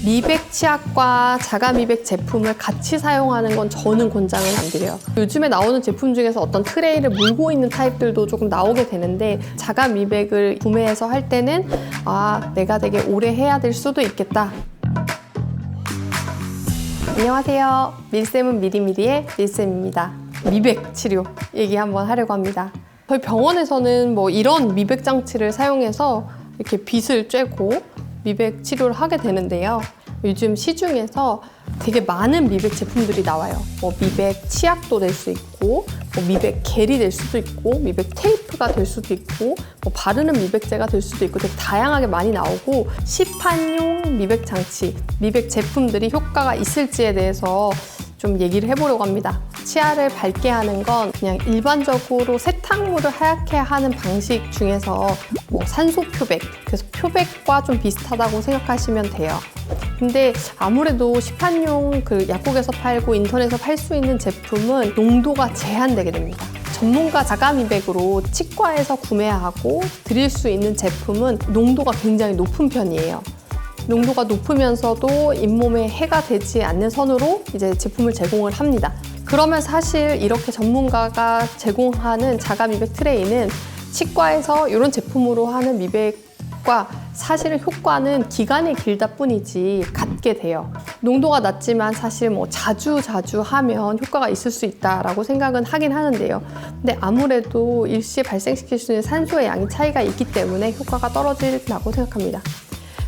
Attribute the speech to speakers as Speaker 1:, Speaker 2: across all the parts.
Speaker 1: 미백 치약과 자가 미백 제품을 같이 사용하는 건 저는 권장을 안 드려요. 요즘에 나오는 제품 중에서 어떤 트레이를 물고 있는 타입들도 조금 나오게 되는데, 자가 미백을 구매해서 할 때는 내가 되게 오래 해야 될 수도 있겠다. 안녕하세요. 밀쌤은 미리미리의 밀쌤입니다. 미백 치료 얘기 한번 하려고 합니다. 저희 병원에서는 이런 미백 장치를 사용해서 이렇게 빗을 쬐고 미백 치료를 하게 되는데요. 요즘 시중에서 되게 많은 미백 제품들이 나와요. 미백 치약도 될 수 있고, 미백 겔이 될 수도 있고, 미백 테이프가 될 수도 있고, 바르는 미백제가 될 수도 있고, 되게 다양하게 많이 나오고, 시판용 미백 장치, 미백 제품들이 효과가 있을지에 대해서 좀 얘기를 해보려고 합니다. 치아를 밝게 하는 건 그냥 일반적으로 세탁물을 하얗게 하는 방식 중에서 산소 표백, 그래서 표백과 좀 비슷하다고 생각하시면 돼요. 근데 아무래도 시판용 약국에서 팔고 인터넷에서 팔 수 있는 제품은 농도가 제한되게 됩니다. 전문가 자가 미백으로 치과에서 구매하고 드릴 수 있는 제품은 농도가 굉장히 높은 편이에요. 농도가 높으면서도 잇몸에 해가 되지 않는 선으로 이제 제품을 제공을 합니다. 그러면 사실 이렇게 전문가가 제공하는 자가 미백 트레이는 치과에서 이런 제품으로 하는 미백과 사실은 효과는 기간이 길다 뿐이지 같게 돼요. 농도가 낮지만 사실 자주 하면 효과가 있을 수 있다라고 생각은 하긴 하는데요. 근데 아무래도 일시에 발생시킬 수 있는 산소의 양이 차이가 있기 때문에 효과가 떨어진다고 생각합니다.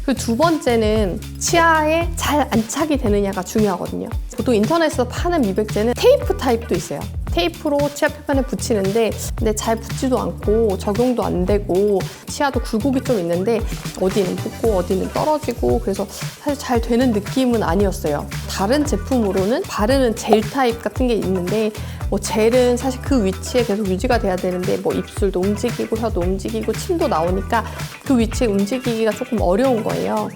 Speaker 1: 그리고 두 번째는 치아에 잘 안착이 되느냐가 중요하거든요. 보통 인터넷에서 파는 미백제는 테이프 타입도 있어요. 테이프로 치아 표면에 붙이는데 근데 잘 붙지도 않고 적용도 안 되고 치아도 굴곡이 좀 있는데 어디는 붙고 어디는 떨어지고 그래서 사실 잘 되는 느낌은 아니었어요. 다른 제품으로는 바르는 젤 타입 같은 게 있는데 젤은 사실 그 위치에 계속 유지가 돼야 되는데 입술도 움직이고 혀도 움직이고 침도 나오니까 그 위치에 움직이기가 조금 어려운 거예요.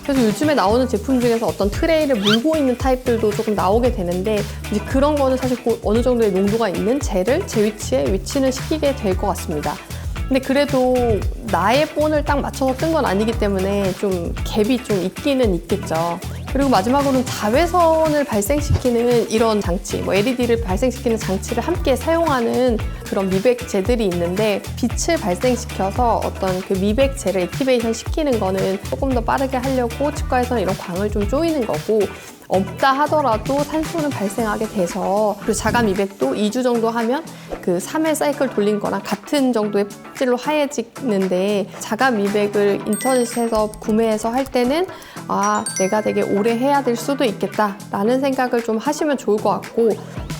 Speaker 1: 그래서 요즘에 나오는 제품 중에서 어떤 트레이를 물고 있는 타입들도 조금 나오게 되는데 이제 그런 거는 사실 어느 정도의 농도가 있는 젤을 제 위치에 위치는 시키게 될 것 같습니다. 근데 그래도 나의 본을 딱 맞춰서 뜬 건 아니기 때문에 좀 갭이 좀 있기는 있겠죠. 그리고 마지막으로는 자외선을 발생시키는 이런 장치, LED를 발생시키는 장치를 함께 사용하는 그런 미백제들이 있는데 빛을 발생시켜서 어떤 그 미백제를 액티베이션 시키는 거는 조금 더 빠르게 하려고 치과에서는 이런 광을 좀 조이는 거고, 없다 하더라도 산소는 발생하게 돼서 그리고 자가 미백도 2주 정도 하면 그 3회 사이클 돌린 거랑 같은 정도의 껍질로 하얘지는데, 자가 미백을 인터넷에서 구매해서 할 때는 내가 되게 오래 해야 될 수도 있겠다 라는 생각을 좀 하시면 좋을 것 같고,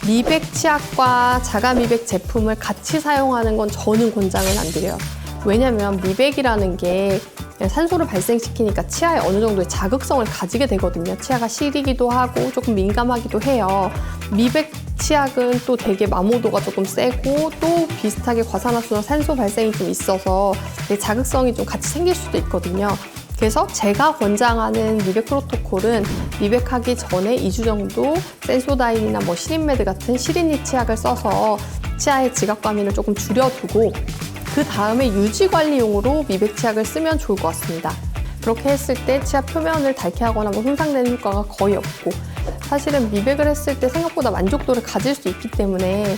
Speaker 1: 미백 치약과 자가 미백 제품을 같이 사용하는 건 저는 권장을 안 드려요. 왜냐면 미백이라는 게 산소를 발생시키니까 치아에 어느 정도의 자극성을 가지게 되거든요. 치아가 시리기도 하고 조금 민감하기도 해요. 미백 치약은 또 되게 마모도가 조금 세고 또 비슷하게 과산화수나 산소 발생이 좀 있어서 자극성이 좀 같이 생길 수도 있거든요. 그래서 제가 권장하는 미백 프로토콜은 미백하기 전에 2주 정도 센소다인이나 시린메드 같은 시린니 치약을 써서 치아의 지각과민을 조금 줄여두고 그 다음에 유지관리용으로 미백 치약을 쓰면 좋을 것 같습니다. 그렇게 했을 때 치아 표면을 닳게 하거나 손상되는 효과가 거의 없고, 사실은 미백을 했을 때 생각보다 만족도를 가질 수 있기 때문에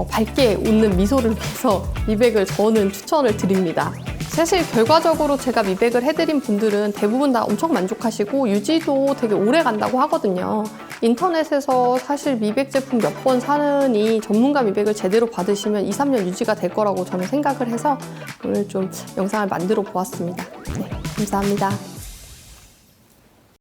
Speaker 1: 밝게 웃는 미소를 위해서 미백을 저는 추천을 드립니다. 사실 결과적으로 제가 미백을 해드린 분들은 대부분 다 엄청 만족하시고 유지도 되게 오래 간다고 하거든요. 인터넷에서 사실 미백 제품 몇 번 사느니 전문가 미백을 제대로 받으시면 2, 3년 유지가 될 거라고 저는 생각을 해서 오늘 좀 영상을 만들어 보았습니다. 네, 감사합니다.